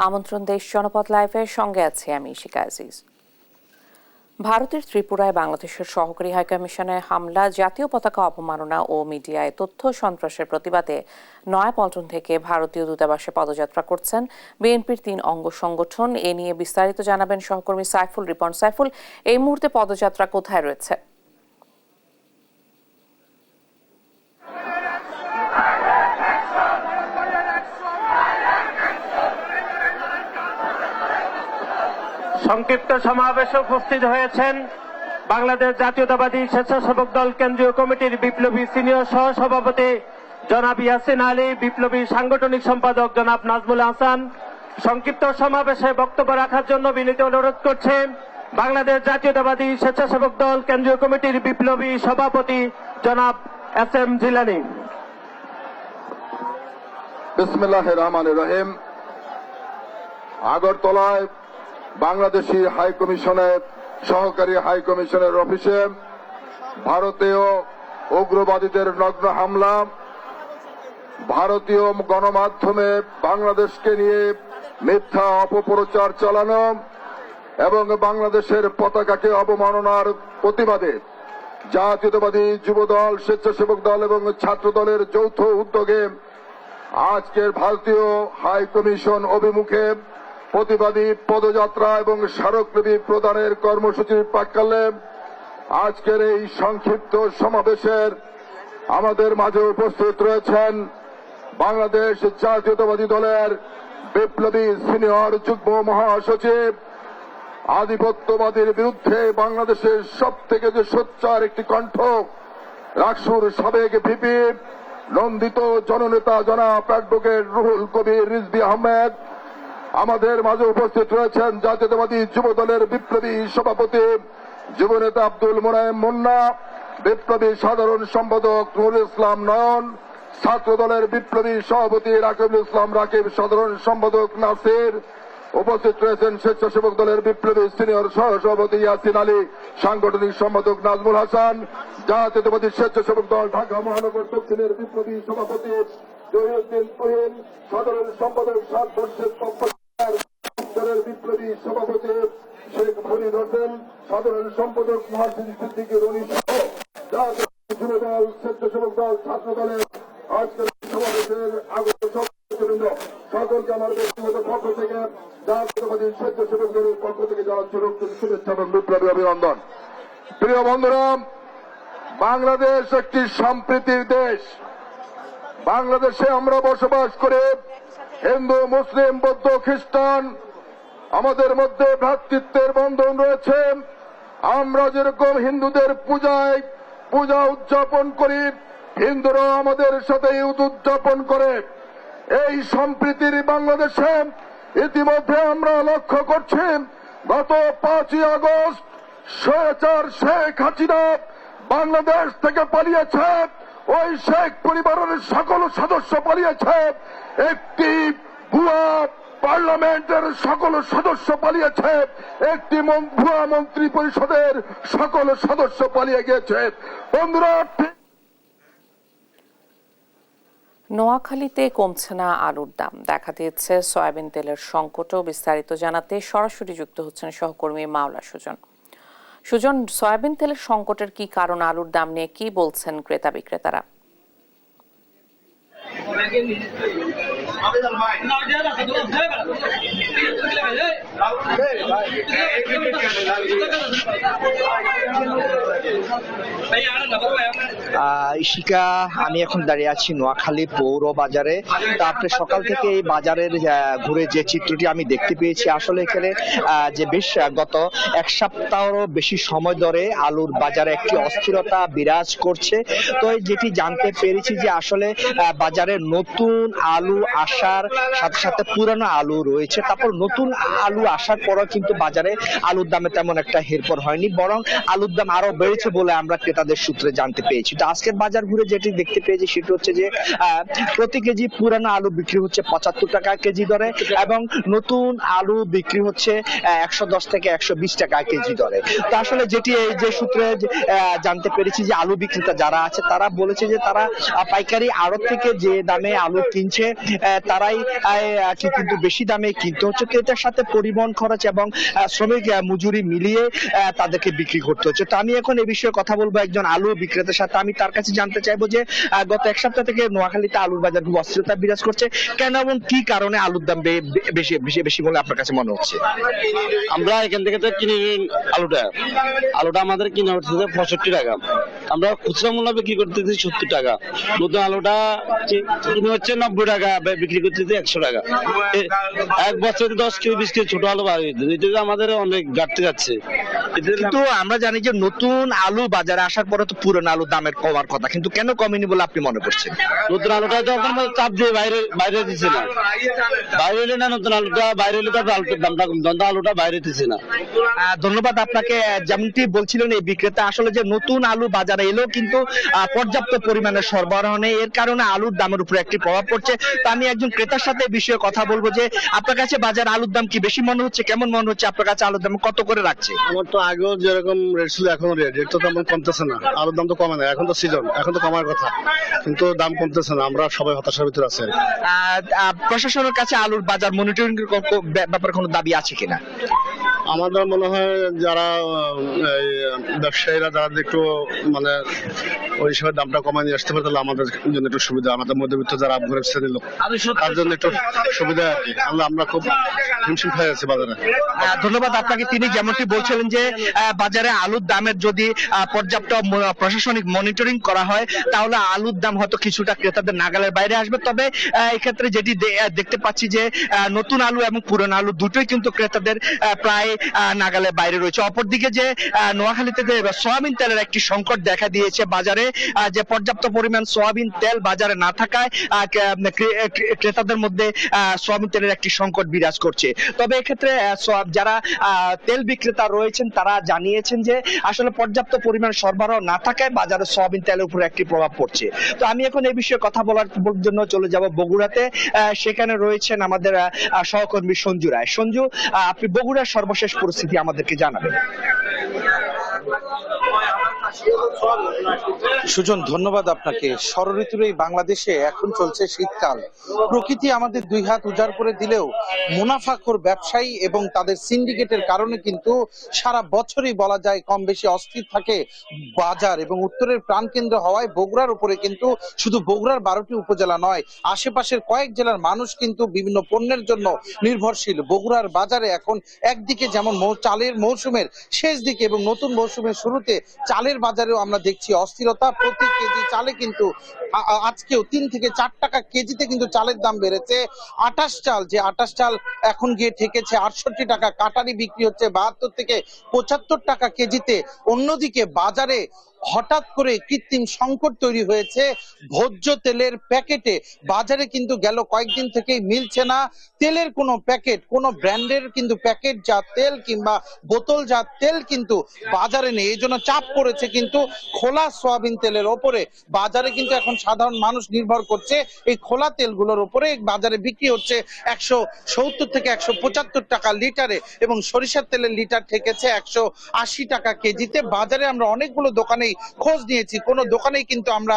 আমন্ত্রণ দেশ জনপদ লাইভের সঙ্গে আছে আমি ইশিকা আজিজ। ভারতের ত্রিপুরায় বাংলাদেশের সহকারী হাইকমিশনে হামলা, জাতীয় পতাকা অবমাননা ও মিডিয়ায় তথ্য সন্ত্রাসের প্রতিবাদে নয়াপল্টন থেকে ভারতীয় দূতাবাসে পদযাত্রা করছেন বিএনপির 3 অঙ্গ সংগঠন। এ নিয়ে বিস্তারিত জানাবেন সহকর্মী সাইফুল রিপন। সাইফুল, এই মুহূর্তে পদযাত্রা কোথায় রয়েছে? সংক্ষিপ্ত সমাবেশে উপস্থিত হয়েছেন বাংলাদেশ জাতীয়তাবাদী স্বেচ্ছাসেবক দল কেন্দ্রীয় কমিটির বিপ্লবী সিনিয়র সহসভাপতি জনাব ইয়াসিন আলী, বিপ্লবী সাংগঠনিক সম্পাদক জনাব নাজমুল হাসান। সংক্ষিপ্ত সমাবেশে বক্তব্য রাখার জন্য বিনীত অনুরোধ করছে বাংলাদেশ জাতীয়তাবাদী স্বেচ্ছাসেবক দল কেন্দ্রীয় কমিটির বিপ্লবী সভাপতি জনাব এস.এম. জিলানী। বিসমিল্লাহির রহমানির রহিম। আগরতলায় বাংলাদেশি হাইকমিশনের সহকারী হাইকমিশনের অফিসে ভারতীয় উগ্রবাদীদের নগ্ন হামলা, ভারতীয় গণমাধ্যমে বাংলাদেশকে নিয়ে মিথ্যা অপপ্রচার চালানো এবং বাংলাদেশের পতাকাকে অবমাননার প্রতিবাদে জাতীয়তাবাদী যুবদল, স্বেচ্ছাসেবক দল এবং ছাত্র দলের যৌথ উদ্যোগে আজকের ভারতীয় হাইকমিশন অভিমুখে প্রতিবাদী পদযাত্রা এবং স্মারকলিপি প্রদানের কর্মসূচির প্রাক্কালে আজকের এই সংক্ষিপ্ত সমাবেশের আমাদের মাঝে উপস্থিত রয়েছেন বাংলাদেশ জাতীয়তাবাদী দলের বিপ্লবী সিনিয়র যুগ্ম মহাসচিব, আধিপত্যবাদীর বিরুদ্ধে বাংলাদেশের সব থেকে যে সোচ্চার একটি কণ্ঠ, রাকসুর সাবেক ভিপি, নন্দিত জননেতা জনাব অ্যাডভোকেট রুহুল কবির রিজভী আহমেদ। আমাদের মাঝে উপস্থিত রয়েছেন জাতীয়তাবাদী যুব দলের বিপ্লবী সভাপতি যুবনেতা আব্দুল মোনায়েম মুন্না, বিপ্লবী সাধারণ সম্পাদক নুরুল ইসলাম নয়ন, ছাত্র দলের বিপ্লবী সভাপতি রাকিবুল ইসলাম রাকিব, সাধারণ সম্পাদক নাসির। উপস্থিত রয়েছেন স্বেচ্ছাসেবক দলের বিপ্লবী সিনিয়র সহসভাপতি ইয়াসিন আলী, সাংগঠনিক সম্পাদক নাজমুল হাসান, জাতীয়তাবাদী স্বেচ্ছাসেবক দল ঢাকা মহানগর দক্ষিণের বিপ্লবী সভাপতি জহিরুদ্দিন তুহিন, সাধারণ সম্পাদক দলের বিপ্লবী সভাপতি শেখ ফরিদ হোসেন, সাধারণ সম্পাদক মহাসিন সিদ্দিকী রনি সহ জাতীয় যুব দল, স্বেচ্ছাসেবক দল, ছাত্র দলের আজকের সমাবেশের আগত সদস্যবৃন্দ সকলকে আমার ব্যক্তিগত পক্ষ থেকে জাতীয়তাবাদী স্বেচ্ছাসেবক দলের পক্ষ থেকে জানাচ্ছি শুভেচ্ছা এবং বিপ্লবী অভিনন্দন। প্রিয় বন্ধুরা, বাংলাদেশ একটি সম্প্রীতির দেশ। বাংলাদেশে আমরা বসবাস করে হিন্দু, মুসলিম, বৌদ্ধ, খ্রিস্টান, আমাদের মধ্যে ভ্রাতৃত্বের বন্ধন রয়েছে। আমরা যেরকম হিন্দুদের পূজা উদযাপন করি, হিন্দুরাও আমাদের সাথে ঈদ উদযাপন করে। এই সম্প্রীতির বাংলাদেশে ইতিমধ্যে আমরা লক্ষ্য করছি গত 5ই আগস্ট স্বৈরাচার শেখ হাসিনা বাংলাদেশ থেকে পালিয়েছে। ওই শেখ পরিবারের সকল সদস্য পালিয়েছে। একটি ভুয়া পার্লামেন্টের সকল সদস্য পালিয়েছে। একটি ভুয়া মন্ত্রী পরিষদের সকল সদস্য পালিয়ে গিয়েছে। বন্ধুরা, নোয়াখালীতে কমছে না আলুর দাম, দেখা দিয়েছে সয়াবিন তেলের সংকটও। বিস্তারিত জানাতে সরাসরি যুক্ত হচ্ছেন সহকর্মী মাওলা সুজন। সুজন, সয়াবিন তেলের সংকটের কি কারণ, আলুর দাম নিয়ে কি বলছেন ক্রেতা বিক্রেতারা? ইশিকা, আমি এখন দাঁড়িয়ে আছি নোয়াখালী পৌর বাজারে। তারপরে সকাল থেকে এই বাজারের ঘুরে যে চিত্রটি আমি দেখতে পেয়েছি, আসলে এখানে যে বেশ গত 1 সপ্তাহেরও বেশি সময় ধরে আলুর বাজারে একটি অস্থিরতা বিরাজ করছে। তো যেটি জানতে পেরেছি যে আসলে বাজারে নতুন আলু আসার সাথে সাথে পুরানো আলু রয়েছে। তারপর নতুন আলু আসার পরও কিন্তু বাজারে আলুর দামে তেমন একটা হেরফের হয়নি, বরং আলুর দাম আরো বেড়েছে বলে আমরা ক্রেতাদের সূত্রে জানতে পেয়েছি। তো আজকের বাজার ঘুরে যেটি দেখতে পেয়েছি সেটি হচ্ছে যে প্রতি কেজি পুরানো আলু বিক্রি হচ্ছে 75 টাকা কেজি দরে এবং নতুন আলু বিক্রি হচ্ছে 110 থেকে 120 টাকা কেজি দরে। তো আসলে যেটি এই যে সূত্রে জানতে পেরেছি যে আলু বিক্রেতা যারা আছে তারা বলেছে যে তারা পাইকারি আড়ত থেকে যে দামে আলু কিনছে তারাই কিন্তু বেশি দামে কিনতে হচ্ছে, তো এটার সাথে পরিবহন খরচ এবং শ্রমিক মজুরি মিলিয়ে তাদেরকে বিক্রি করতে হচ্ছে। তো আমি এখন এই বিষয়ে কথা বলবো একজন আলু বিক্রেতার সাথে। আমি তার কাছে জানতে চাইবো যে গত এক সপ্তাহ থেকে নোয়াখালীতে আলুর বাজার খুব অস্থিরতা বিরাজ করছে কেন এবং কি কারণে আলুর দাম বেশি বেশি বেশি বলে আপনার কাছে মনে হচ্ছে? আমরা এখান থেকে তো কিনে আলুটা আমাদের কিনে হচ্ছে 65 টাকা, আমরা খুচরা মূল্য বিক্রি করতেছি 70 টাকা। নতুন আলুটা কিনে হচ্ছে 90 টাকা, বিক্রি করতেছি 100 টাকা। এক বছরে 10 কেজি 20 কেজি ছোট আলু বাড়িয়ে দিচ্ছে, এটা আমাদের অনেক ঘাটতি যাচ্ছে। কিন্তু আমরা জানি যে নতুন আলু বাজারে আসার পরে তো পুরনো আলুর দামের কমার কথা, কিন্তু কেন কমেনি বলে আপনি মনে করছেন? নতুন আলুটা যখন চাপ দিয়ে বাইরে দিচ্ছে না, বাইরে এলে না নতুন আলুটা বাইরে এলে তার আলুটার দামটা কম, নতুন আলুটা বাইরে দিচ্ছে না। ধন্যবাদ আপনাকে। যেমনটি বলছিলেন এই বিক্রেতা, আসলে যে নতুন আলু বাজারে এলেও কিন্তু পর্যাপ্ত পরিমাণে সরবরাহ নেই, এর কারণে আলুর দামের উপরে একটি প্রভাব পড়ছে। তো আমি একজন ক্রেতার সাথে এই বিষয়ে কথা বলবো যে আপনার কাছে বাজার আলুর দাম কি বেশি মনে হচ্ছে, কেমন মনে হচ্ছে আপনার কাছে? আলুর দাম কত করে রাখছে? আমার তো আগেও যেরকম রেট ছিল এখন রেট তো তেমন কমতেছে না, আলুর দাম তো কমে না, এখন তো সিজন, এখন তো কমার কথা, কিন্তু দাম কমতেছে না, আমরা সবাই হতাশার ভিতরে আছি। প্রশাসনের কাছে আলুর বাজার মনিটরিং ব্যাপারে কোনো দাবি আছে কিনা? আমাদের মনে হয় যারা ব্যবসায়ীরা যারা একটু মানে ওই হিসাবে দামটা কমায় নিয়ে আসতে পারে তাহলে আমাদের জন্য একটু সুবিধা, আমাদের মধ্যবিত্ত যারা ঘরের শ্রেণীর লোক তার জন্য একটু সুবিধা। আমরা খুব হিমশিম খেয়ে আছি বাজারে। ধন্যবাদ আপনাকে। তিনি যেমনটি বলছিলেন যে বাজারে আলুর দামের যদি পর্যাপ্ত প্রশাসনিক মনিটরিং করা হয় তাহলে আলুর দাম হয়তো কিছুটা ক্রেতাদের নাগালের বাইরে আসবে। তবে এক্ষেত্রে যেটি দেখতে পাচ্ছি যে নতুন আলু এবং পুরনো আলু দুটোই কিন্তু ক্রেতাদের প্রায় নাগালের বাইরে রয়েছে। অপরদিকে যে নোয়াখালীতে সয়াবিন তেলের একটি সংকট দেখা দিয়েছে বাজারে, যে পর্যাপ্ত পরিমাণ সয়াবিন তেল বাজারে না থাকায় ক্রেতাদের মধ্যে সয়াবিন তেলের একটি সংকট বিরাজ করছে। তবে এক্ষেত্রে যারা তেল বিক্রেতা রয়েছেন তারা জানিয়েছেন যে আসলে পর্যাপ্ত পরিমাণ সরবরাহ না থাকায় বাজারে সয়াবিন তেলের উপর একটি প্রভাব পড়ছে। তো আমি এখন এই বিষয়ে কথা বলার জন্য চলে যাব বগুড়াতে। সেখানে রয়েছেন আমাদের সহকর্মী সঞ্জু রায়। সঞ্জু, আপনি বগুড়ার সর্বশেষ পরিস্থিতি আমাদেরকে জানাবেন। সুজন, ধন্যবাদ আপনাকে। ষড়ঋতুর এই বাংলাদেশে এখন চলছে শীতকাল। প্রকৃতি আমাদের দুই হাত উজাড় করে দিলেও মুনাফাখোর ব্যবসায়ী এবং তাদের সিন্ডিকেটের কারণে কিন্তু সারা বছরই বলা যায় কম বেশি অস্থির থাকে বাজার। এবং উত্তরের প্রাণকেন্দ্র হওয়ায় বগুড়ার উপরে কিন্তু শুধু বগুড়ার 12টি উপজেলা নয়, আশেপাশের কয়েক জেলার মানুষ কিন্তু বিভিন্ন পণ্যের জন্য নির্ভরশীল। বগুড়ার বাজারে এখন একদিকে যেমন চালের মৌসুমের শেষ দিকে এবং নতুন মৌসুমের শুরুতে চালের বাজারেও আমরা দেখছি অস্থিরতা। প্রতি কেজি চালে কিন্তু আজকেও 3 থেকে 4 টাকা কেজিতে কিন্তু চালের দাম বেড়েছে। 28 চাল, যে 28 চাল এখন গিয়ে ঠেকেছে 68 টাকা, কাটারি বিক্রি হচ্ছে 72 থেকে 75 টাকা কেজিতে। অন্যদিকে বাজারে হঠাৎ করে কৃত্রিম সংকট তৈরি হয়েছে ভোজ্য তেলের প্যাকেটে। বাজারে কিন্তু গেল কয়েকদিন থেকেই মিলছে না তেলের কোনো প্যাকেট, কোনো ব্র্যান্ডের কিন্তু প্যাকেট জাত তেল কিংবা বোতলজাত তেল কিন্তু বাজারে নেই। এই জন্য চাপ পড়েছে কিন্তু খোলা সয়াবিন তেলের ওপরে। বাজারে কিন্তু এখন সাধারণ মানুষ নির্ভর করছে এই খোলা তেলগুলোর উপরে। বাজারে বিক্রি হচ্ছে 170 থেকে 175 টাকা লিটারে এবং সরিষার তেলের লিটার ঠেকেছে 180 টাকা কেজিতে। বাজারে আমরা অনেকগুলো দোকানেই খোঁজ নিয়েছি, কোনো দোকানেই কিন্তু আমরা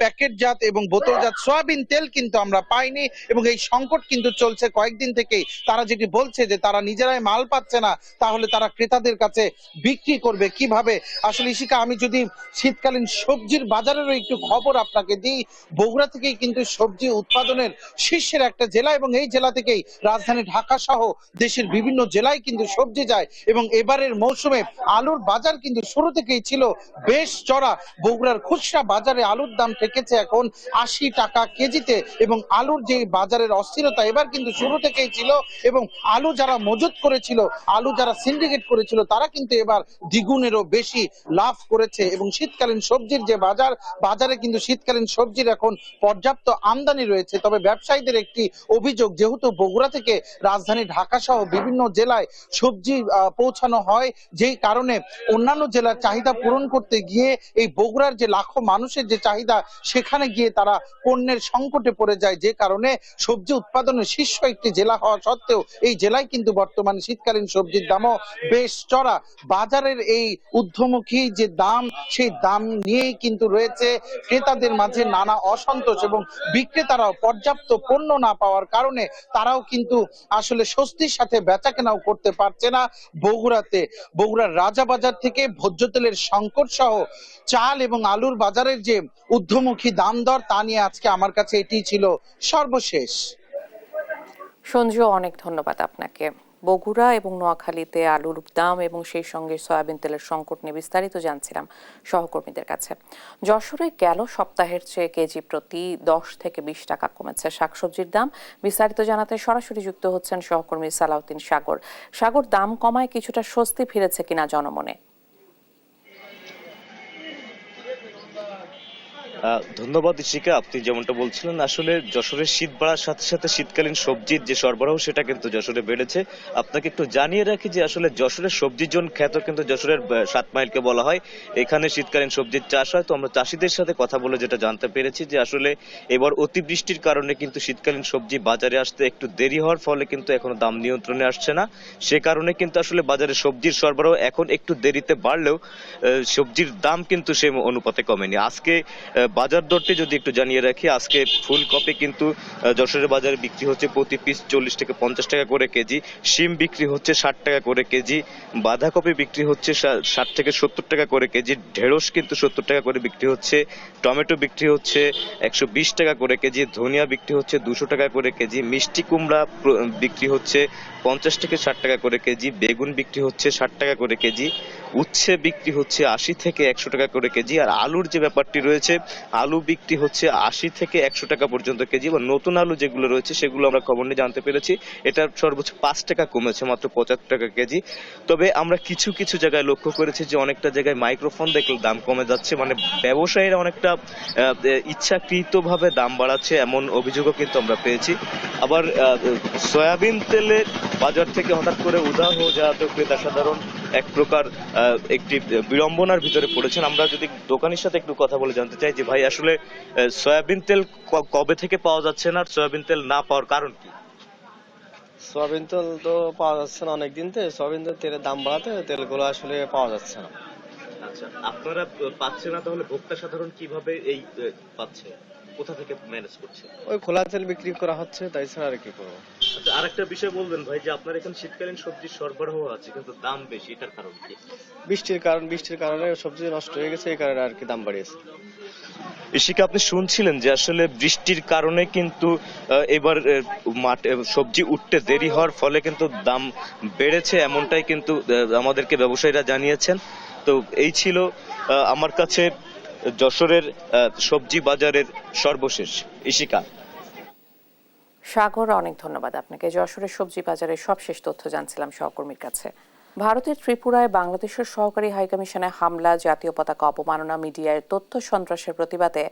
প্যাকেটজাত এবং বোতলজাত সয়াবিন তেল কিন্তু আমরা পাইনি। এবং এই সংকট কিন্তু চলছে কয়েকদিন থেকেই। তারা যেটি বলছে যে তারা নিজেরাই মাল পাচ্ছে না, তাহলে তারা ক্রেতাদের কাছে বিক্রি করবে কিভাবে? আসলে ইশিকা, আমি যদি শীতকালীন সবজির বাজারেরও একটু খবর আপনাকে দিই, বগুড়া থেকেই কিন্তু সবজি উৎপাদনের শীর্ষের একটা জেলা এবং এই জেলা থেকেই রাজধানী ঢাকা সহ দেশের বিভিন্ন জেলায় কিন্তু সবজি যায়। এবং এবারের মৌসুমে আলুর বাজার কিন্তু শুরু থেকেই ছিল বেশ চড়া। বগুড়ার খুচরা বাজারে আলুর দাম ঠেকেছে এখন 80 টাকা কেজিতে। এবং আলুর যে বাজারের অস্থিরতা এবার কিন্তু শুরু থেকেই ছিল। এবং আলু যারা মজুত করেছিল, আলু যারা সিন্ডিকেট করেছিল, তারা কিন্তু এবার দ্বিগুণেরও বেশি লাভ করেছে। এবং শীতকালীন সবজির যে বাজারে কিন্তু শীতকালীন সবজির এখন পর্যাপ্ত আমদানি রয়েছে। তবে ব্যবসায়ীদের একটি অভিযোগ, যেহেতু বগুড়া থেকে রাজধানী ঢাকা সহ বিভিন্ন জেলায় সবজি পৌঁছানো হয়, যেই কারণে অন্যান্য জেলার চাহিদা পূরণ করতে করতে গিয়ে এই বগুড়ার যে লাখো মানুষের যে চাহিদা, সেখানে গিয়ে তারা পণ্যের সংকটে পড়ে যায়, যে কারণে সবজি উৎপাদনের শীর্ষ একটি জেলা হওয়া সত্ত্বেও এই জেলায় কিন্তু বর্তমানে শীতকালীন সবজির দামও বেশ চড়া। বাজারের এই ঊর্ধ্বমুখী যে দাম, সেই দাম নিয়েই কিন্তু রয়েছে ক্রেতাদের মাঝে নানা অসন্তোষ, এবং বিক্রেতারাও পর্যাপ্ত পণ্য না পাওয়ার কারণে তারাও কিন্তু আসলে স্বস্তির সাথে বেচা কেনাও করতে পারছে না। বগুড়ার রাজাবাজার থেকে ভোজ্য তেলের সংকট সহ চাল এবং আলুর বাজারের যে ঊর্ধ্বমুখী দাম দর, তা নিয়ে আজকে আমার কাছে এটি ছিল সর্বশেষ। সঞ্জু, অনেক ধন্যবাদ আপনাকে। বগুড়া এবং নোয়াখালীতে আলুর দাম এবং সেই সঙ্গে সয়াবিন তেলের সংকট নিয়ে বিস্তারিত জানছিলাম সহকর্মীদের কাছে। যশোরে গেল সপ্তাহের চেয়ে কেজি প্রতি 10 থেকে 20 টাকা কমেছে শাকসবজির দাম। বিস্তারিত জানাতে সরাসরি যুক্ত হচ্ছেন সহকর্মী সালাউদ্দিন সাগর। সাগর, দাম কমায় কিছুটা স্বস্তি ফিরেছে কিনা জনমনে? ধন্যবাদ ইশিকা। আপনি যেমনটা বলছিলেন, আসলে যশোরের শীত বাড়ার সাথে সাথে শীতকালীন সবজির যে সরবরাহ সেটা কিন্তু যশোরে বেড়েছে। আপনাকে একটু জানিয়ে রাখি যে আসলে যশোরের সবজির জন্য খ্যাত কিন্তু যশোরের 7 মাইলকে বলা হয়। এখানে শীতকালীন সবজির চাষ হয়। তো আমরা চাষিদের সাথে কথা বলে যেটা জানতে পেরেছি যে আসলে এবার অতিবৃষ্টির কারণে কিন্তু শীতকালীন সবজি বাজারে আসতে একটু দেরি হওয়ার ফলে কিন্তু এখনো দাম নিয়ন্ত্রণে আসছে না। সে কারণে কিন্তু আসলে বাজারে সবজির সরবরাহ এখন একটু দেরিতে বাড়লেও সবজির দাম কিন্তু সে অনুপাতে কমেনি। আজকে বাজার দরটি যদি একটু জানিয়ে রাখি, আজকে ফুলকপি কিন্তু যশোরের বাজারে বিক্রি হচ্ছে প্রতি পিস 40 থেকে 50 টাকা করে কেজি, শিম বিক্রি হচ্ছে 60 টাকা করে কেজি, বাঁধাকপি বিক্রি হচ্ছে 60 থেকে 70 টাকা করে কেজি, ঢেঁড়স কিন্তু 70 টাকা করে বিক্রি হচ্ছে, টমেটো বিক্রি হচ্ছে 120 টাকা করে কেজি, ধনিয়া বিক্রি হচ্ছে 200 টাকা করে কেজি, মিষ্টি কুমড়া বিক্রি হচ্ছে 50 থেকে 60 টাকা করে কেজি, বেগুন বিক্রি হচ্ছে 60 টাকা করে কেজি, উচ্ছে বিক্রি হচ্ছে 80 থেকে 100 টাকা করে কেজি। আর আলুর যে ব্যাপারটি রয়েছে, আলু বিক্রি হচ্ছে 80 থেকে 100 টাকা পর্যন্ত কেজি। বা নতুন আলু যেগুলো রয়েছে সেগুলো আমরা খবর নিয়ে জানতে পেরেছি এটা সর্বোচ্চ 5 টাকা কমেছে, মাত্র 75 টাকা কেজি। তবে আমরা কিছু কিছু জায়গায় লক্ষ্য করেছি যে অনেকটা জায়গায় মাইক্রোফোন দেখলে দাম কমে যাচ্ছে, মানে ব্যবসায়ীরা অনেকটা ইচ্ছাকৃতভাবে দাম বাড়াচ্ছে, এমন অভিযোগও কিন্তু আমরা পেয়েছি। আবার সয়াবিন তেলের বাজার থেকে হঠাৎ করে উধাও হয়ে যাওয়াতে ক্রেতা সাধারণ এক প্রকার একটি বিড়ম্বনার ভিতরে পড়েছেন। আমরা যদি দোকানের সাথে একটু কথা বলে জানতে চাই যে ভাই, আসলে সয়াবিন তেল কবে থেকে পাওয়া যাচ্ছে না, আর সয়াবিন তেল না পাওয়ার কারণ কি? সয়াবিন তেল তো পাওয়া যাচ্ছে না অনেকদিন থেকে। সয়াবিন তেলের দাম বাড়াতে তেলগুলো আসলে পাওয়া যাচ্ছে না। আচ্ছা, আপনারা পাচ্ছেন না, তাহলে ভোক্তা সাধারণ কিভাবে এই পাচ্ছে, কোথা থেকে ম্যানেজ করছে? ওই খোলা তেল বিক্রি করা হচ্ছে, তাই ছাড়া আর কি করবো। আচ্ছা, আরেকটা বিষয় বলবেন ভাই, যে আপনার এখানে শীতকালীন সবজির সরবরাহ আছে কিন্তু দাম বেশি, এটার কারণ কি? বৃষ্টির কারণে সবজি নষ্ট হয়ে গেছে, এই কারণে আর কি দাম বাড়িয়েছে। ইশিকা, আপনি শুনছিলেন যে আসলে বৃষ্টির কারণে কিন্তু এবার মাঠে সবজি উঠতে দেরি হওয়ার ফলে কিন্তু দাম বেড়েছে, এমনটাই কিন্তু আমাদেরকে ব্যবসায়ীরা জানিয়েছেন। তো এই ছিল আমার কাছে যশোরের সবজি বাজারের সর্বশেষ। ইশিকা। সাগর, অনেক ধন্যবাদ আপনাকে। যশোরের সবজি বাজারের সবশেষ তথ্য জানছিলাম সহকর্মীর কাছে। ভারতের ত্রিপুরায় বাংলাদেশের সহকারী হাইকমিশনে হামলা, জাতীয় পতাকা অপমাননা, মিডিয়ায় তথ্য সন্ত্রাসের প্রতিবাদে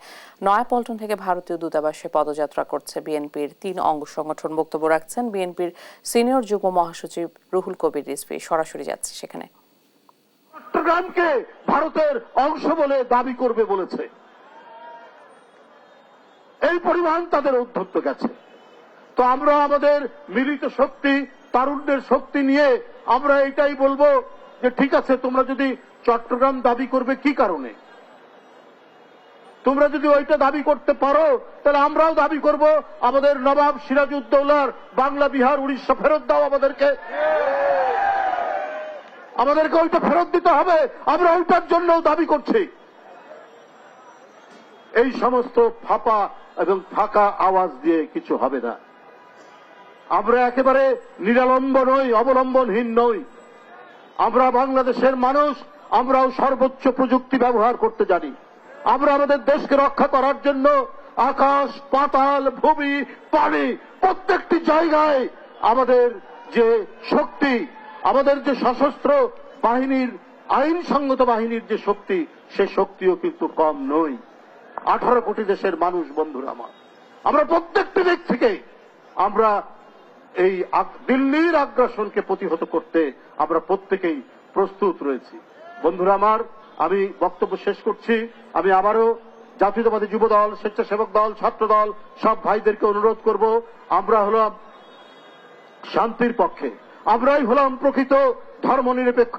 নয়াপল্টন থেকে ভারতীয় দূতাবাসে পদযাত্রা করছে বিএনপির 3 অঙ্গ সংগঠন। বক্তব্য রাখছেন বিএনপির সিনিয়র যুগ্ম মহাসচিব রুহুল কবির রিজভী। সরাসরি যাচ্ছে সেখানে। চট্টগ্রামকে ভারতের অংশ বলে দাবি করবে বলেছে, এই পরিমাণ তাদের উদ্ধত্ত গেছে। তো আমরা আমাদের মিলিত শক্তি, তারুণ্যের শক্তি নিয়ে আমরা এটাই বলবো যে ঠিক আছে, তোমরা যদি চট্টগ্রাম দাবি করবে কি কারণে, তোমরা যদি ওইটা দাবি করতে পারো তাহলে আমরাও দাবি করব আমাদের নবাব সিরাজউদ্দৌলার বাংলা, বিহার, উড়িষ্যা ফেরত দাও আমাদেরকে ওইটা ফেরত দিতে হবে। আমরা ওইটার জন্য দাবি করছি। এই সমস্ত ফাঁপা এবং ফাঁকা আওয়াজ দিয়ে কিছু হবে না। আমরা একেবারে নিরালম্ব নই, অবলম্বনহীন নই। আমরা বাংলাদেশের মানুষ, আমরাও সর্বোচ্চ প্রযুক্তি ব্যবহার করতে জানি। আমরা আমাদের দেশকে রক্ষা করার জন্য আকাশ, পাতাল, ভূমি, পানি, প্রত্যেকটি জায়গায় আমাদের যে শক্তি, আমাদের যে সশস্ত্র বাহিনীর, আইনসঙ্গত বাহিনীর যে শক্তি, সে শক্তিও কিন্তু কম নই। 18 কোটি দেশের মানুষ, বন্ধুরা আমার, আমরা প্রত্যেকটি দিক থেকে আমরা এই দিল্লির আগ্রাসনকে প্রতিহত করতে আমরা প্রত্যেকেই প্রস্তুত রয়েছি। বন্ধুরা আমার, আমি বক্তব্য শেষ করছি। আমি আবারও জাতীয়তাবাদী যুব দল, স্বেচ্ছাসেবক দল, ছাত্র দল সব ভাইদেরকে অনুরোধ করব, আমরা হলাম শান্তির পক্ষে, আমরাই হলাম প্রকৃত ধর্মনিরপেক্ষ।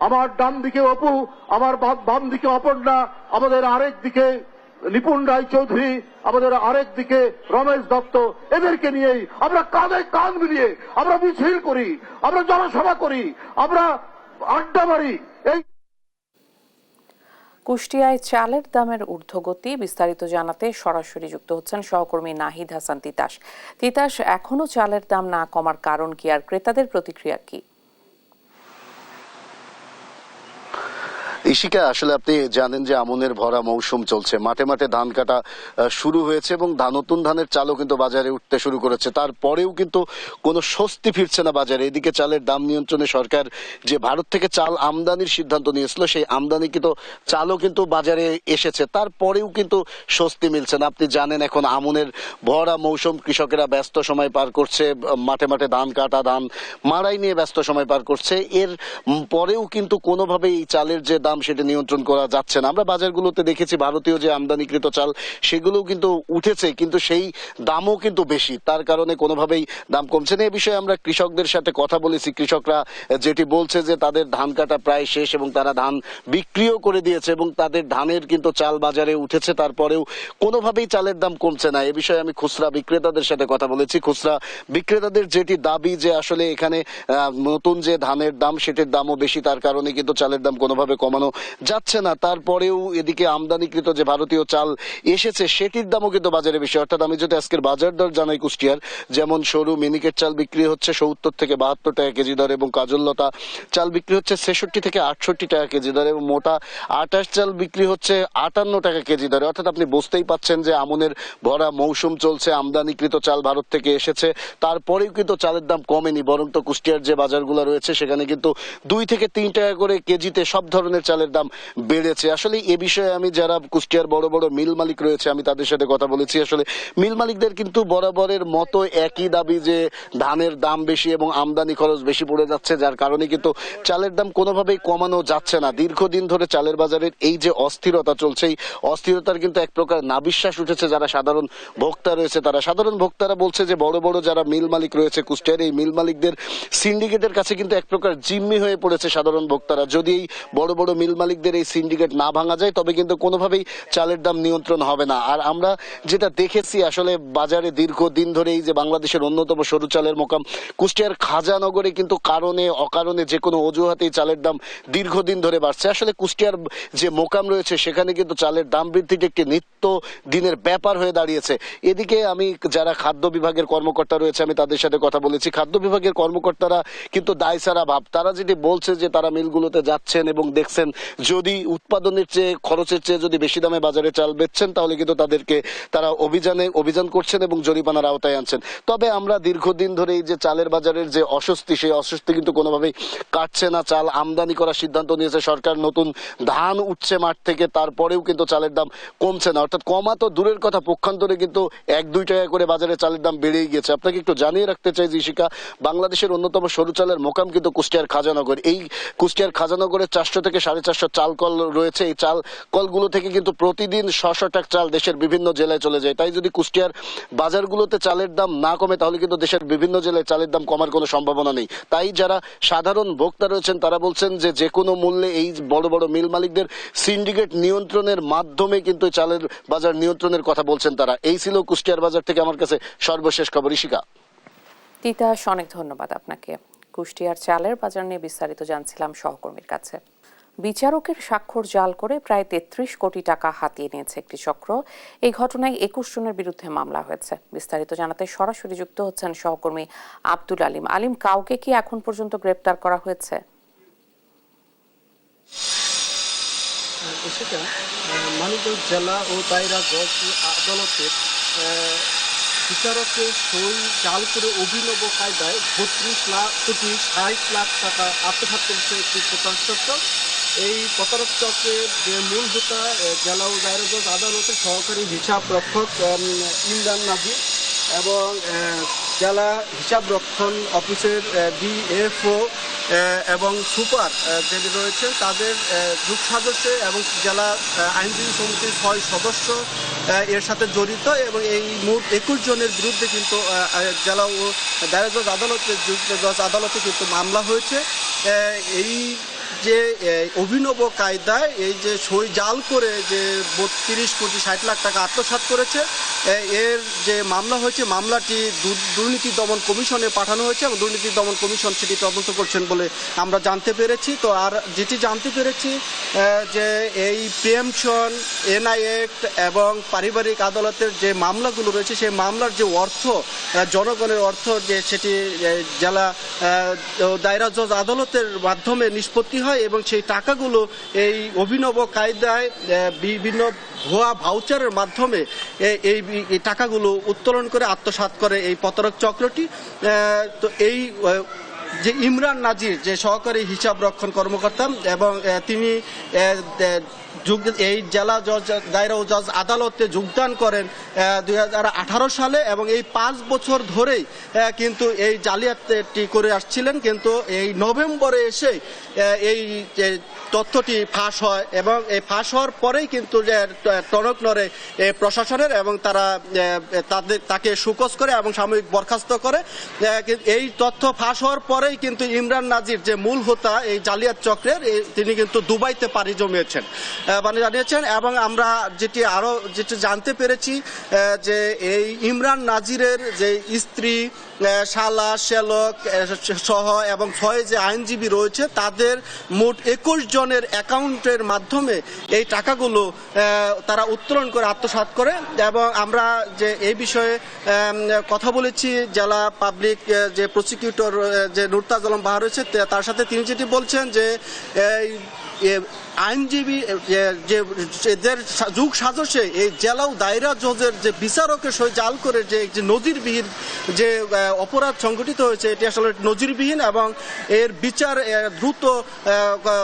আমার ডান দিকে অপু, আমার বাম দিকে অপর্ণা, আমাদের আরেক দিকে নিপুণ রায় চৌধুরী, আমাদের আরেক দিকে রমেশ দত্ত, এদেরকে নিয়েই আমরা কাঁধে কাঁধ মিলিয়ে আমরা মিছিল করি, আমরা জনসভা করি, আমরা আড্ডা মারি। এই কুষ্টিয়ায় চালের দামের ঊর্ধ্বগতি বিস্তারিত জানাতে সরাসরি যুক্ত হচ্ছেন সহকর্মী নাহিদ হাসান তিতাস। তিতাস, এখনো চালের দাম না কমার কারণ কি, আর ক্রেতাদের প্রতিক্রিয়া কি? ইশিকা, আসলে আপনি জানেন যে আমনের ভরা মৌসুম চলছে, মাঠে মাঠে ধান কাটা শুরু হয়েছে এবং নতুন ধানের চালও কিন্তু বাজারে উঠতে শুরু করেছে। তারপরেও কিন্তু কোনো স্বস্তি ফিরছে না বাজারে। এদিকে চালের দাম নিয়ন্ত্রণে সরকার যে ভারত থেকে চাল আমদানির সিদ্ধান্ত নিয়েছিল, সেই আমদানিকৃত চালও কিন্তু বাজারে এসেছে, তারপরেও কিন্তু স্বস্তি মিলছে না। আপনি জানেন এখন আমনের ভরা মৌসুম, কৃষকেরা ব্যস্ত সময় পার করছে, মাঠে মাঠে ধান কাটা, ধান মাড়াই নিয়ে ব্যস্ত সময় পার করছে। এর পরেও কিন্তু কোনোভাবেই এই চালের যে দাম সেটা নিয়ন্ত্রণ করা যাচ্ছে না। আমরা বাজারগুলোতে দেখেছি ভারতীয় যে আমদানিকৃত চাল সেগুলোও কিন্তু উঠেছে, কিন্তু সেই দামও কিন্তু বেশি, তার কারণে কোনোভাবেই দাম কমছে না। এ বিষয়ে আমরা কৃষকদের সাথে কথা বলেছি। কৃষকরা যেটি বলছে যে তাদের ধান কাটা প্রায় শেষ এবং তারা ধান বিক্রিও করে দিয়েছে এবং তাদের ধানের কিন্তু চাল বাজারে উঠেছে, তারপরেও কোনোভাবেই চালের দাম কমছে না। এ বিষয়ে আমি খুচরা বিক্রেতাদের সাথে কথা বলেছি। খুচরা বিক্রেতাদের যেটি দাবি যে আসলে এখানে নতুন যে ধানের দাম সেটির দামও বেশি, তার কারণে কিন্তু চালের দাম কোনোভাবে কমানো যাচ্ছে না। তারপরেও এদিকে আমদানিকৃত যে ভারতীয় চাল এসেছে সেটির দামও কিন্তু বাজারে বেশি। অর্থাৎ আমি যদি আজকের বাজার দর জানাই কুষ্টিয়ার, যেমন সরু মিনিকেট চাল বিক্রি হচ্ছে ৭০ থেকে ৭২ টাকা কেজি দর এবং কাজললতা চাল বিক্রি হচ্ছে ৬৬ থেকে ৬৮ টাকা কেজি দর এবং মোটা ২৮ চাল বিক্রি হচ্ছে ৫৮ টাকা কেজি দরে। অর্থাৎ আপনি বুঝতেই পাচ্ছেন যে আমনের ভরা মৌসুম চলছে, আমদানিকৃত চাল ভারত থেকে এসেছে, তারপরেও কিন্তু চালের দাম কমেনি, বরং তো কুষ্টিয়ার যে বাজারগুলো রয়েছে সেখানে কিন্তু ২ থেকে ৩ টাকা করে কেজিতে সব ধরনের চালের দাম বেড়েছে। আসলে এ বিষয়ে আমি যারা কুষ্টিয়ার বড় বড় মিল মালিক রয়েছে আমি তাদের সাথে কথা বলেছি। আসলে মিল মালিকদের কিন্তু বরাবরের মতো একই দাবি যে ধানের দাম বেশি এবং আমদানি খরচ বেশি পড়ে যাচ্ছে, যার কারণে কিন্তু চালের দাম কোনোভাবেই কমানো যাচ্ছে না। দীর্ঘদিন ধরে চালের বাজারের এই যে অস্থিরতা চলছে, এই অস্থিরতার কিন্তু এক প্রকার নাবিশ্বাস উঠেছে যারা সাধারণ ভোক্তা রয়েছে তারা। সাধারণ ভোক্তারা বলছে যে বড় বড় যারা মিল মালিক রয়েছে কুষ্টিয়ার, এই মিল মালিকদের সিন্ডিকেটের কাছে কিন্তু এক প্রকার জিম্মি হয়ে পড়েছে সাধারণ ভোক্তারা। যদি এই বড় বড় মিল মালিকদের এই সিন্ডিকেট না ভাঙা যায় তবে কিন্তু কোনোভাবেই চালের দাম নিয়ন্ত্রণ হবে না। আর আমরা যেটা দেখেছি আসলে বাজারে দীর্ঘদিন ধরে এই যে বাংলাদেশের অন্যতম সরু চালের মোকাম কুষ্টিয়ার খাজানগরে কিন্তু কারণে অকারণে যে কোনো অজুহাতেই চালের দাম দীর্ঘদিন ধরে বাড়ছে। আসলে কুষ্টিয়ার যে মোকাম রয়েছে সেখানে কিন্তু চালের দাম বৃদ্ধিটি একটি নিত্য দিনের ব্যাপার হয়ে দাঁড়িয়েছে। এদিকে আমি যারা খাদ্য বিভাগের কর্মকর্তা রয়েছে আমি তাদের সাথে কথা বলেছি। খাদ্য বিভাগের কর্মকর্তারা কিন্তু দায়সারা ভাব, তারা যেটি বলছে যে তারা মিলগুলোতে যাচ্ছেন এবং দেখছেন যদি উৎপাদনের চেয়ে খরচের চেয়ে যদি বেশি দামে বাজারে চাল বেচছেন তাহলে কিন্তু তারা অভিযান করছেন এবং জরিমানার আওতায় আনছেন। তবে আমরা দীর্ঘদিন ধরে এই যে চালের বাজারের যে অস্বস্তি, সেই অস্বস্তি কিন্তু কোনোভাবেই কাটছে না। চাল আমদানি করার সিদ্ধান্ত নিয়েছে সরকার, নতুন ধান উঠছে মাঠ থেকে, তারপরেও কিন্তু চালের দাম কমছে না। অর্থাৎ কমা তো দূরের কথা, পক্ষান্তরে কিন্তু ১-২ টাকা করে বাজারে চালের দাম বেড়েই গেছে। আপনাকে একটু জানিয়ে রাখতে চাই যে ইশিকা, বাংলাদেশের অন্যতম সরু চালের মোকাম কিন্তু কুষ্টিয়ার খাজানগর। এই কুষ্টিয়ার খাজানগরের ৪০০ থেকে ৪৫০ চাল কল রয়েছে। এই চাল কলগুলো থেকে কিন্তু প্রতিদিন ৬০০ টাকা চাল দেশের বিভিন্ন জেলায় চলে যায়। তাই যদি কুষ্টিয়ার বাজারগুলোতে চালের দাম না কমে তাহলে কিন্তু দেশের বিভিন্ন জেলায় চালের দাম কমার কোনো সম্ভাবনা নেই। তাই যারা সাধারণ ভোক্তা রয়েছেন তারা বলছেন যে যে কোনো মূল্যে এই বড় বড় মিল মালিকদের সিন্ডিকেট নিয়ন্ত্রণের মাধ্যমে কিন্তু চালের বাজার নিয়ন্ত্রণের কথা বলছেন তারা। এই ছিল কুষ্টিয়ার বাজার থেকে আমার কাছে সর্বশেষ খবর। ইশিকা। তিতাস, অনেক ধন্যবাদ আপনাকে। কুষ্টিয়ার চালের বাজার নিয়ে বিস্তারিত জানছিলাম সহকর্মীর কাছে। বিচারকের স্বাক্ষর জাল করে প্রায় ৩৩ কোটি টাকা হাতিয়ে নিয়েছে একটি চক্র। এই ঘটনায় ২১ জনের বিরুদ্ধে মামলা হয়েছে। বিস্তারিত জানাতে সরাসরি যুক্ত হচ্ছেন সহকর্মী আব্দুল আলিম। আলিম, কাউকে কি এখন পর্যন্ত গ্রেপ্তার করা হয়েছে? মানিকগঞ্জ জেলা ও দায়রা জজ আদালতের বিচারকের সই জাল করে অভিনব কায়দায় ৩২,৬০,০০,০০০ টাকা আত্মসাৎ করেছে একটি প্রতারক চক্র। এই প্রতারক চক্রের যে মূল হোতা জেলা ও দায়রা জজ আদালতের সহকারী হিসাব রক্ষক ইমরান নাজির এবং জেলা হিসাব রক্ষণ অফিসের ডিএফও এবং সুপার যিনি রয়েছেন তাদের যুগ সদস্য এবং জেলা আইনজীবী সমিতির 6 সদস্য এর সাথে জড়িত, এবং এই মোট 21 জনের বিরুদ্ধে কিন্তু জেলা ও দায়রা জজ আদালতে কিন্তু মামলা হয়েছে। এই যে অভিনব কায়দায় এই যে সই জাল করে যে 32,60,00,000 টাকা আত্মসাৎ করেছে, এর যে মামলা হয়েছে, মামলাটি দুর্নীতি দমন কমিশনে পাঠানো হয়েছে এবং দুর্নীতি দমন কমিশন সেটি তদন্ত করছেন বলে আমরা জানতে পেরেছি। তো আর যেটি জানতে পেরেছি যে এই প্রিএমশন, এনআই অ্যাক্ট এবং পারিবারিক আদালতের যে মামলাগুলো রয়েছে সেই মামলার যে অর্থ, জনগণের অর্থ, যে সেটি জেলা দায়রা জজ আদালতের মাধ্যমে নিষ্পত্তি হয় এবং সেই টাকাগুলো এই অভিনব কায়দায় বিভিন্ন ভুয়া ভাউচারের মাধ্যমে এই টাকাগুলো উত্তোলন করে আত্মসাৎ করে এই প্রতারক চক্রটি। তো এই যে ইমরান নাজির, যে সহকারী হিসাব রক্ষণ কর্মকর্তা, এবং তিনি এই জেলা জজ দায়রা ও জজ আদালতে যোগদান করেন 2018 সালে, এবং এই 5 বছর ধরেই কিন্তু এই জালিয়াতি করে আসছিলেন। কিন্তু এই নভেম্বরে এসে এই তথ্যটি ফাঁস হয়, এবং এই ফাঁস হওয়ার পরেই কিন্তু যে টনক নড়ে প্রশাসনের, এবং তারা তাকে সুকোজ করে এবং সাময়িক বরখাস্ত করে। এই তথ্য ফাঁস হওয়ার পরেই কিন্তু ইমরান নাজির, যে মূল হোতা এই জালিয়াত চক্রের, তিনি কিন্তু দুবাইতে পাড়ি জমিয়েছেন জানিয়েছেন। এবং আমরা যেটি জানতে পেরেছি যে এই ইমরান নাজিরের যে স্ত্রী, শালা, শ্যালক সহ এবং 6 যে আইনজীবী রয়েছে, তাদের মোট 21 জনের অ্যাকাউন্টের মাধ্যমে এই টাকাগুলো তারা উত্তোলন করে আত্মসাৎ করে। এবং আমরা যে এই বিষয়ে কথা বলেছি জেলা পাবলিক যে প্রসিকিউটর যে নুরতাজ আলম বাহা রয়েছে, তার সাথে তিনি যেটি বলছেন যে আইনজীবী যে এদের যুগ সাজসে এই জেলা ও দায়রা জজের যে বিচারকের সই জাল করে যে নজিরবিহীন যে অপরাধ সংঘটিত হয়েছে, এটি আসলে নজিরবিহীন এবং এর বিচার দ্রুত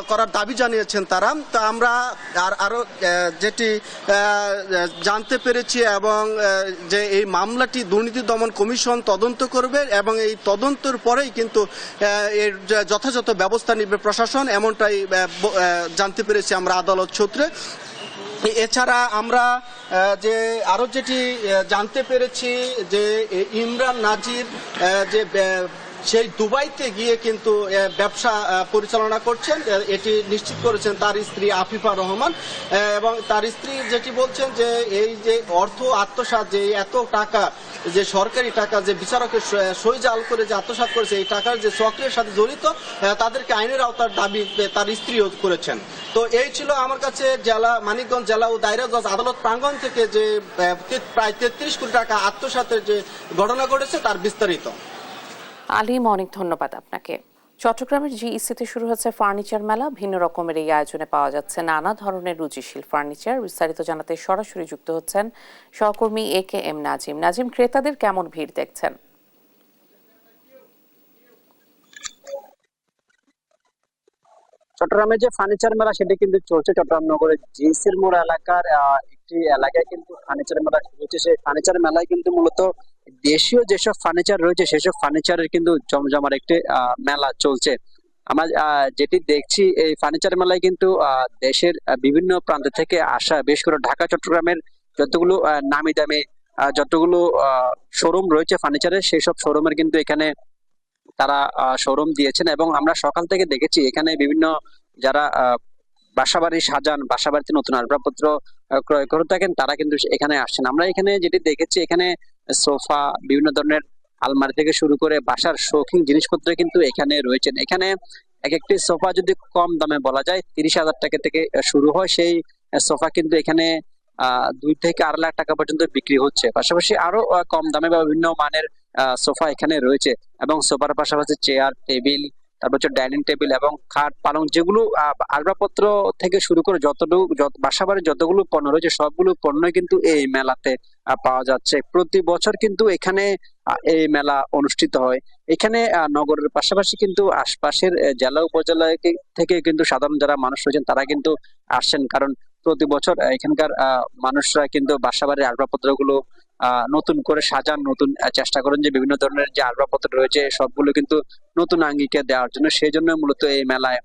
করার দাবি জানিয়েছেন তারা। তো আমরা আরও যেটি জানতে পেরেছি, এবং যে এই মামলাটি দুর্নীতি দমন কমিশন তদন্ত করবে এবং এই তদন্তের পরেই কিন্তু এর যথাযথ ব্যবস্থা নেবে প্রশাসন, এমনটাই জানতে পেরেছি আমরা আদালত সূত্রে। এছাড়া আমরা যে আরো যেটি জানতে পেরেছি যে ইমরান নাজির যে সেই দুবাইতে গিয়ে কিন্তু ব্যবসা পরিচালনা করছেন, এটি নিশ্চিত করেছেন তার স্ত্রী আফিফা রহমান। এবং তার স্ত্রী যেটি বলছেন যে এই যে অর্থ আত্মসাৎ, যে এত টাকা, যে সরকারি টাকা যে বিচারকের সই জাল করে যে আত্মসাৎ করেছে, এই টাকার যে চক্রের সাথে জড়িত তাদেরকে আইনের আওতার দাবি তার স্ত্রীও করেছেন। তো এই ছিল আমার কাছে মানিকগঞ্জ জেলা ও দায়রা জজ আদালত প্রাঙ্গণ থেকে যে প্রায় 33 কোটি টাকা আত্মসাতের যে ঘটনা ঘটেছে তার বিস্তারিত। আলিম, অনেক ধন্যবাদ আপনাকে। চট্টগ্রামের জিইসিতে শুরু হচ্ছে ফার্নিচার মেলা। ভিন্ন রকমের এই আয়োজনে পাওয়া যাচ্ছে নানা ধরনের রুচিশীল ফার্নিচার। বিস্তারিত জানাতে সরাসরি যুক্ত হচ্ছেন সহকর্মী AKM নাজিম। নাজিম, ক্রেতাদের কেমন ভিড় দেখছেন? চট্টগ্রামে যে ফার্নিচার মেলা সেটি কিন্তু চলছে চট্টগ্রাম নগরের জিইসির মোড় এলাকার একটি এলাকায় কিন্তু ফার্নিচার মেলা হচ্ছে। সেই ফার্নিচার মেলায় কিন্তু মূলত দেশীয় যেসব ফার্নিচার রয়েছে সেসব ফার্নিচারের কিন্তু জমজমার একটি মেলা চলছে। আমরা যেটি দেখছি এই ফার্নিচার মেলায় কিন্তু দেশের বিভিন্ন প্রান্ত থেকে আসা, বেশ করে ঢাকা চট্টগ্রামের যতগুলো নামি দামি যতগুলো শোরুম রয়েছে ফার্নিচারের, সেই সব শোরুমের কিন্তু এখানে তারা শোরুম দিয়েছেন। এবং আমরা সকাল থেকে দেখেছি এখানে বিভিন্ন যারা বাসাবাড়ি সাজান, বাসাবাড়িতে নতুন আসবাবপত্র ক্রয় করে থাকেন, তারা কিন্তু এখানে আসছেন। আমরা এখানে যেটি দেখেছি এখানে সোফা, বিভিন্ন ধরনের আলমারি থেকে শুরু করে বাসার শৌখিন জিনিসপত্র কিন্তু এখানে রয়েছেন। এখানে এক একটি সোফা যদি কম দামে বলা যায় 30,000 টাকা থেকে শুরু হয়, সেই সোফা কিন্তু এখানে 2 থেকে 8 লাখ টাকা পর্যন্ত বিক্রি হচ্ছে। পাশাপাশি আরো কম দামে বা বিভিন্ন মানের সোফা এখানে রয়েছে, এবং সোফার পাশাপাশি চেয়ার, টেবিল, তারপর হচ্ছে ডাইনিং টেবিল এবং খাট, পালং, যেগুলো আসবাবপত্র থেকে শুরু করে বাসাবাড়ির যতগুলো পণ্য রয়েছে সবগুলো পণ্য কিন্তু এই মেলাতে পাওয়া যাচ্ছে। প্রতি বছর কিন্তু এখানে এই মেলা অনুষ্ঠিত হয়। এখানে নগরের পাশাপাশি কিন্তু আশপাশের জেলা উপজেলা থেকে কিন্তু সাধারণ যারা মানুষ রয়েছেন তারা কিন্তু আসছেন, কারণ প্রতি বছর এখানকার মানুষরা কিন্তু বাসাবাড়ির আসবাবপত্র গুলো নতুন করে সাজান, নতুন চেষ্টা করেন যে বিভিন্ন ধরনের যে আসবাবপত্র রয়েছে সবগুলো কিন্তু নতুন আঙ্গিকে দেওয়ার জন্য। সেই জন্য মূলত এই মেলায়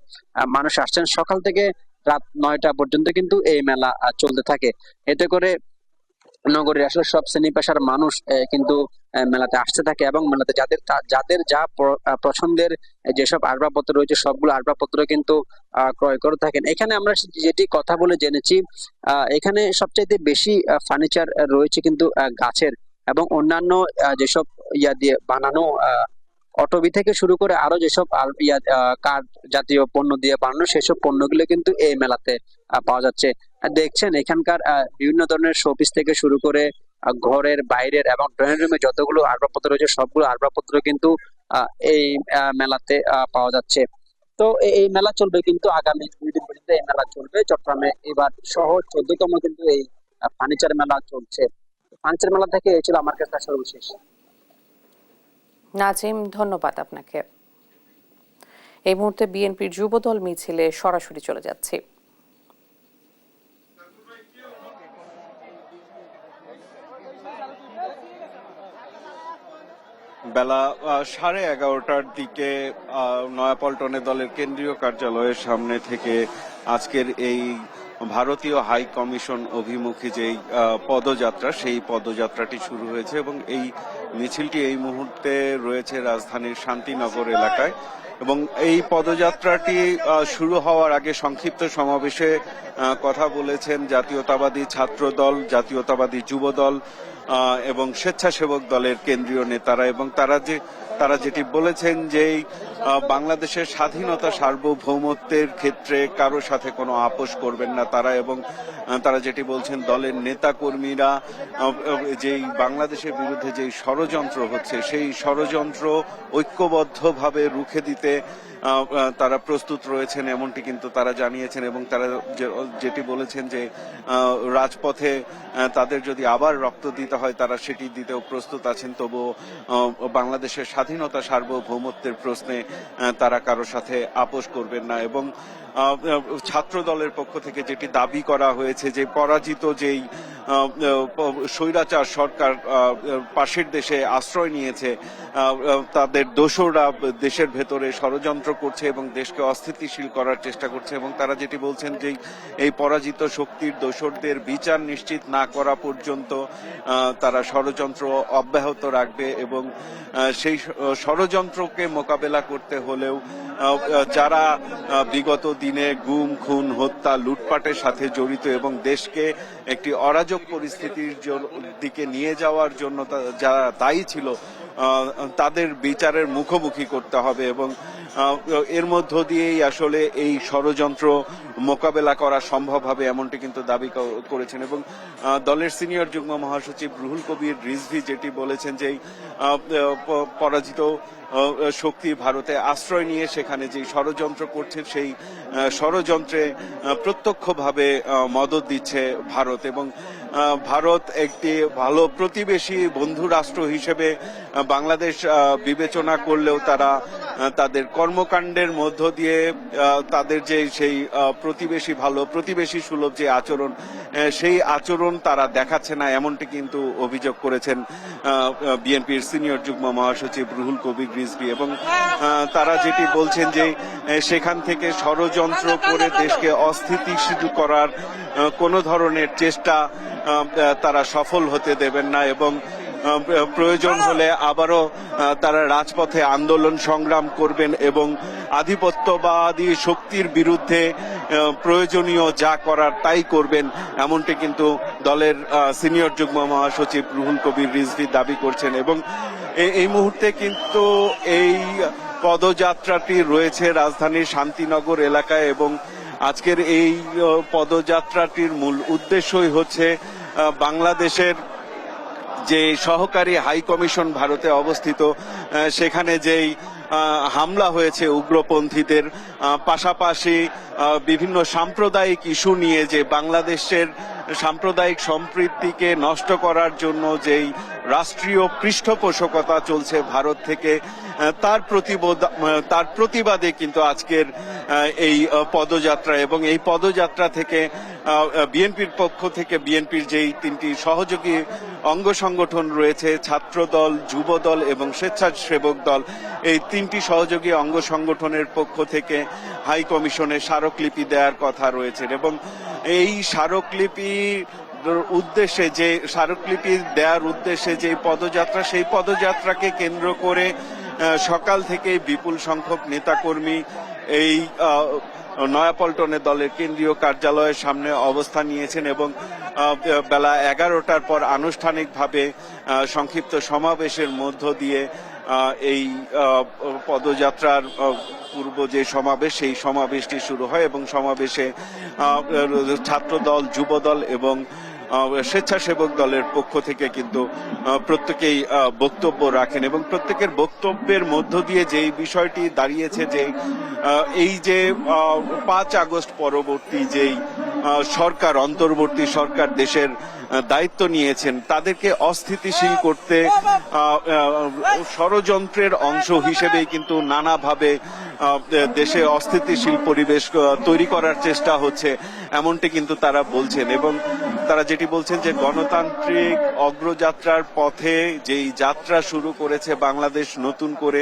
মানুষ আসছেন। সকাল থেকে রাত 9টা পর্যন্ত কিন্তু এই মেলা চলতে থাকে। এতে করে নগরের আসলে সব শ্রেণী পেশার মানুষ কিন্তু মেলাতে আসতে থাকে এবং মেলাতে যাদের যা পছন্দের যেসব আসবাবপত্র রয়েছে সবগুলো আসবাবপত্র কিন্তু ক্রয় করে থাকেন। এখানে আমরা যেটি কথা বলে জেনেছি, এখানে সবচাইতে বেশি ফার্নিচার রয়েছে কিন্তু গাছের এবং অন্যান্য যেসব ইয়া দিয়ে বানানো অটোবি থেকে শুরু করে আরো যেসব কাঠ জাতীয় পণ্য দিয়ে বানানো সেসব পণ্যগুলো কিন্তু এই মেলাতে পাওয়া যাচ্ছে। দেখছেন এখানকার বিভিন্ন ধরনের শোপিস থেকে শুরু করে ঘরের বাইরের এবং ড্রয়িং রুমে যতগুলো আসবাবপত্র রয়েছে সবগুলো আসবাবপত্র কিন্তু এই মেলাতে পাওয়া যাচ্ছে। তো এই মেলা চলবে কিন্তু আগামী 2 দিন পর্যন্ত এই মেলা চলবে। চট্টগ্রামে এবার সহ 14তম কিন্তু এই ফার্নিচার মেলা চলছে। ফার্নিচার মেলা থেকে এই ছিল আমার কাছে সর্বশেষ। নাজিম, ধন্যবাদ আপনাকে। এই মুহূর্তে বিএনপির যুবদল মিছিলে সরাসরি চলে যাচ্ছে। বেলা 11:30টার দিকে নয়াপল্টনে দলের কেন্দ্রীয় কার্যালয়ের সামনে থেকে আজকের এই ভারতীয় হাই কমিশন অভিমুখী যেই পদযাত্রা সেই পদযাত্রাটি শুরু হয়েছে এবং এই মিছিলটি এই মুহূর্তে রয়েছে রাজধানীর শান্তিনগর এলাকায় এবং এই পদযাত্রাটি শুরু হওয়ার আগে সংক্ষিপ্ত সমাবেশে কথা বলেছেন জাতীয়তাবাদী ছাত্র দল, জাতীয়তাবাদী যুব দল এবং স্বেচ্ছাসেবক দলের কেন্দ্রীয় নেতারা এবং তারা যেটি বলেছেন যে বাংলাদেশের স্বাধীনতা সার্বভৌমত্বের ক্ষেত্রে কারো সাথে কোনো আপোষ করবেন না তারা এবং তারা যেটি বলছেন দলের নেতা কর্মীরা যেই বাংলাদেশের বিরুদ্ধে যেই ষড়যন্ত্র হচ্ছে সেই ষড়যন্ত্র ঐক্যবদ্ধভাবে রুখে দিতে তারা প্রস্তুত রয়েছেন এমনটি কিন্তু তারা জানিয়েছেন এবং তারা যেটি বলেছেন যে রাজপথে তাদের যদি আবার রক্ত দিতে হয় তারা সেটি দিতেও প্রস্তুত আছেন, তবুও বাংলাদেশের স্বাধীনতা সার্বভৌমত্বের প্রশ্নে তারা কারো সাথে আপোষ করবেন না এবং ছাত্র দলের পক্ষ থেকে যেটি দাবি করা হয়েছে যে পরাজিত যেই স্বৈরাচার সরকার পাশের দেশে আশ্রয় নিয়েছে তাদের দোসররা দেশের ভেতরে ষড়যন্ত্র করছে এবং দেশকে অস্থিতিশীল করার চেষ্টা করছে এবং তারা যেটি বলছেন যে এই পরাজিত শক্তির দোসরদের বিচার নিশ্চিত না করা পর্যন্ত তারা ষড়যন্ত্র অব্যাহত রাখবে এবং সেই ষড়যন্ত্রকে মোকাবেলা করতে হলেও যারা বিগত দিনে গুম, খুন, হত্যা, লুটপাটের সাথে জড়িত এবং দেশকে একটি অরাজক পরিস্থিতির দিকে নিয়ে যাওয়ার জন্য যারা দায়ী ছিল তাদের বিচারের মুখোমুখি করতে হবে এবং এর মধ্য দিয়েই আসলে এই ষড়যন্ত্র মোকাবেলা করা সম্ভব হবে এমনটি কিন্তু দাবি করেছেন এবং দলের সিনিয়র যুগ্ম মহাসচিব রুহুল কবির রিজভী যেটি বলেছেন যে পরাজিত শক্তি ভারতে আশ্রয় নিয়ে সেখানে যে ষড়যন্ত্র করছে সেই ষড়যন্ত্রে প্রত্যক্ষভাবে মদত দিচ্ছে ভারত এবং ভারত একটি ভালো প্রতিবেশী বন্ধু রাষ্ট্র হিসেবে বাংলাদেশ বিবেচনা করলেও তারা তাদের কর্মকাণ্ডের মধ্য দিয়ে তাদের যে সেই প্রতিবেশী সুলভ যে আচরণ সেই আচরণ তারা দেখাচ্ছে না এমনটি কিন্তু অভিযোগ করেছেন বিএনপির সিনিয়র যুগ্ম মহাসচিব রুহুল কবির রিজভী এবং তারা যেটি বলছেন যে সেখান থেকে ষড়যন্ত্র করে দেশকে অস্থিতিশীল করার কোনো ধরনের চেষ্টা তারা সফল হতে দেবেন না এবং প্রয়োজন হলে আবারও তারা রাজপথে আন্দোলন সংগ্রাম করবেন এবং আধিপত্যবাদী শক্তির বিরুদ্ধে প্রয়োজনীয় যা করার তাই করবেন এমনটি কিন্তু দলের সিনিয়র যুগ্ম মহাসচিব রুহুল কবির রিজভী দাবি করছেন এবং এই মুহূর্তে কিন্তু এই পদযাত্রাটি রয়েছে রাজধানীর শান্তিনগর এলাকায় এবং আজকের এই পদযাত্রাটির মূল উদ্দেশ্যই হচ্ছে বাংলাদেশের যে সহকারী হাই কমিশন ভারতে অবস্থিত সেখানে যেই হামলা হয়েছে উগ্রপন্থীদের পাশাপাশি বিভিন্ন সাম্প্রদায়িক ইস্যু নিয়ে যে বাংলাদেশের সাম্প্রদায়িক সম্প্রীতিকে নষ্ট করার জন্য যেই রাষ্ট্রীয় পৃষ্ঠপোষকতা চলছে ভারত থেকে, তার প্রতিবাদে কিন্তু আজকের এই পদযাত্রা। এবং এই পদযাত্রা থেকে বিএনপির পক্ষ থেকে বিএনপির যেই তিনটি সহযোগী অঙ্গ সংগঠন রয়েছে, ছাত্রদল, যুবদল এবং স্বেচ্ছাসেবক দল, এই তিনটি সহযোগী অঙ্গ সংগঠনের পক্ষ থেকে হাই কমিশনে স্মারকলিপি দেওয়ার কথা রয়েছে। এবং এই স্মারকলিপি দেওয়ার উদ্দেশ্যে যে পদযাত্রা, সেই পদযাত্রাকে কেন্দ্র করে সকাল থেকে বিপুল সংখ্যক নেতাকর্মী এই নয়াপল্টনে দলের কেন্দ্রীয় কার্যালয়ের সামনে অবস্থান নিয়েছেন এবং বেলা 11টার পর আনুষ্ঠানিকভাবে সংক্ষিপ্ত সমাবেশের মধ্য দিয়ে এই পদযাত্রার পূর্ব যে সমাবেশ, সেই সমাবেশটি শুরু হয় এবং সমাবেশে ছাত্রদল, যুবদল এবং স্বেচ্ছাসেবক দলের পক্ষ থেকে কিন্তু প্রত্যেকেই বক্তব্য রাখেন। এবং প্রত্যেকের বক্তব্যের মধ্য দিয়ে যেই বিষয়টি দাঁড়িয়েছে যে এই যে 5 আগস্ট পরবর্তী যেই সরকার, অন্তর্বর্তী সরকার দেশের দায়িত্ব নিয়েছেন, তাদেরকে অস্থিতিশীল করতে ষড়যন্ত্রের অংশ হিসেবেই কিন্তু নানাভাবে দেশে অস্থিতিশীল পরিবেশ তৈরি করার চেষ্টা হচ্ছে, এমনটি কিন্তু তারা বলছেন। এবং তারা যেটি বলছেন যে গণতান্ত্রিক অগ্রযাত্রার পথে যেই যাত্রা শুরু করেছে বাংলাদেশ নতুন করে,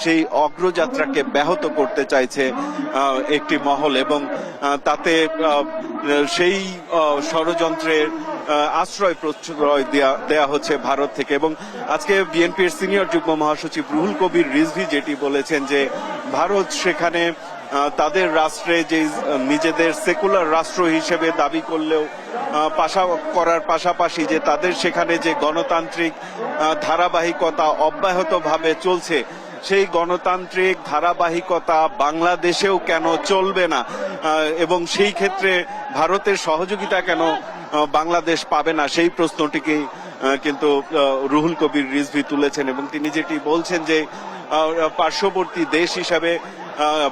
সেই অগ্রযাত্রাকে ব্যাহত করতে চাইছে একটি মহল এবং তাতে সেই ষড়যন্ত্রের আশ্রয় প্রশ্রয় দেয়া হচ্ছে ভারত থেকে। এবং আজকে বিএনপির সিনিয়র যুগ্ম মহাসচিব রুহুল কবির রিজভী যেটি বলেছেন যে ভারত সেখানে তাদের রাষ্ট্রে যে নিজেদের সেকুলার রাষ্ট্র হিসেবে দাবি করলেও করার পাশাপাশি যে তাদের সেখানে যে গণতান্ত্রিক ধারাবাহিকতা অব্যাহতভাবে চলছে, সেই গণতান্ত্রিক ধারাবাহিকতা বাংলাদেশেও কেন চলবে না এবং সেই ক্ষেত্রে ভারতের সহযোগিতা কেন বাংলাদেশ পাবে না, সেই প্রশ্নটিকে কিন্তু রুহুল কবির রিজভী তুলেছেন। এবং তিনি যেটি বলছেন যে পার্শ্ববর্তী দেশ হিসাবে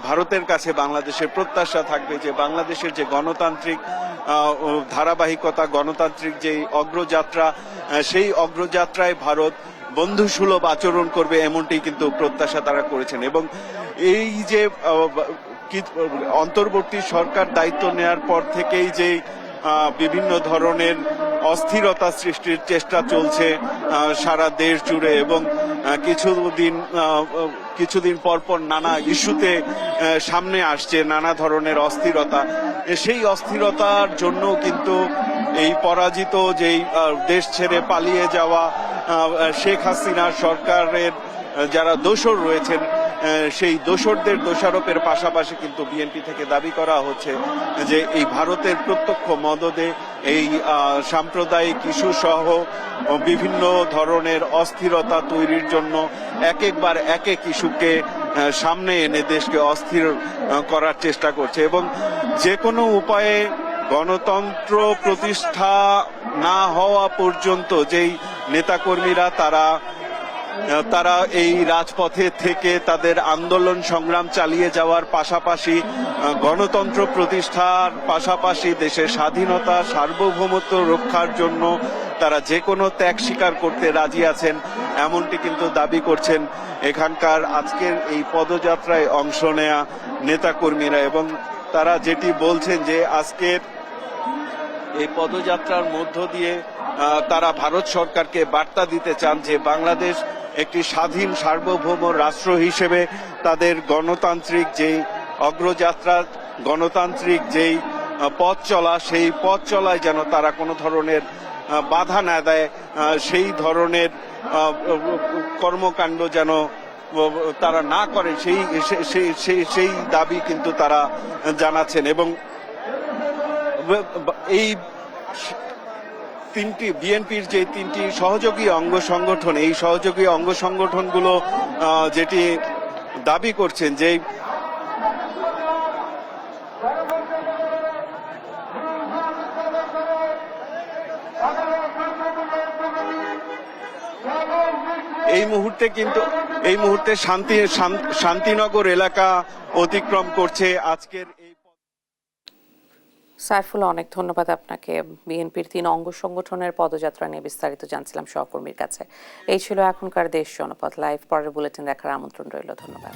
ভারতের কাছে বাংলাদেশের প্রত্যাশা থাকবে যে বাংলাদেশের যে গণতান্ত্রিক ধারাবাহিকতা, গণতান্ত্রিক যে অগ্রযাত্রা, সেই অগ্রযাত্রায় ভারত বন্ধুসুলভ আচরণ করবে, এমনটি কিন্তু প্রত্যাশা তারা করেছেন। এবং এই যে অন্তর্বর্তী সরকার দায়িত্ব নেওয়ার পর থেকেই যে বিভিন্ন ধরনের অস্থিরতা সৃষ্টির চেষ্টা চলছে সারা দেশ জুড়ে এবং কিছুদিন পর নানা ইস্যুতে সামনে আসছে নানা ধরনের অস্থিরতা, সেই অস্থিরতার জন্য কিন্তু এই পরাজিত যেই দেশ ছেড়ে পালিয়ে যাওয়া শেখ হাসিনা সরকারের যারা দোসর রয়েছেন, সেই দোসরদের দোষারোপের পাশাপাশি কিন্তু বিএনপি থেকে দাবি করা হচ্ছে যে এই ভারতের প্রত্যক্ষ মদদে এই সাম্প্রদায়িক ইস্যু সহ বিভিন্ন ধরনের অস্থিরতা তৈরির জন্য এক এক ইস্যুকে সামনে এনে দেশকে অস্থির করার চেষ্টা করছে। এবং যে কোনো উপায়ে গণতন্ত্র প্রতিষ্ঠা না হওয়া পর্যন্ত যেই নেতাকর্মীরা তারা এই রাজপথে থেকে তাদের আন্দোলন সংগ্রাম চালিয়ে যাওয়ার পাশাপাশি গণতন্ত্র প্রতিষ্ঠার পাশাপাশি দেশের স্বাধীনতা সার্বভৌমত্ব রক্ষার জন্য তারা যে কোনো ত্যাগ স্বীকার করতে রাজি আছেন, এমনটি কিন্তু দাবি করছেন এখানকার আজকের এই পদযাত্রায় অংশ নেয়া নেতাকর্মীরা। এবং তারা যেটি বলছেন যে আজকের এই পদযাত্রার মধ্য দিয়ে তারা ভারত সরকারকে বার্তা দিতে চান যে বাংলাদেশ একটি স্বাধীন সার্বভৌম রাষ্ট্র হিসেবে তাদের গণতান্ত্রিক যেই অগ্রযাত্রা, গণতান্ত্রিক যেই পথ চলা, সেই পথ চলায় যেন তারা কোনো ধরনের বাধা না দেয়, সেই ধরনের কর্মকাণ্ড যেন তারা না করে, সেই দাবি কিন্তু তারা জানাচ্ছেন। এবং এই বিএনপির যে তিনটি সহযোগী অঙ্গ সংগঠন, এই সহযোগী অঙ্গ সংগঠনগুলো যেটি দাবি করছেন যে এই মুহূর্তে শান্তিনগর এলাকা অতিক্রম করছে আজকের এই সাইফুল, অনেক ধন্যবাদ আপনাকে। বিএনপির 3 অঙ্গ সংগঠনের পদযাত্রা নিয়ে বিস্তারিত জানছিলাম সহকর্মীর কাছে। এই ছিল এখনকার দেশ জনপথ লাইভ। পরের বুলেটিন দেখার আমন্ত্রণ রইল। ধন্যবাদ।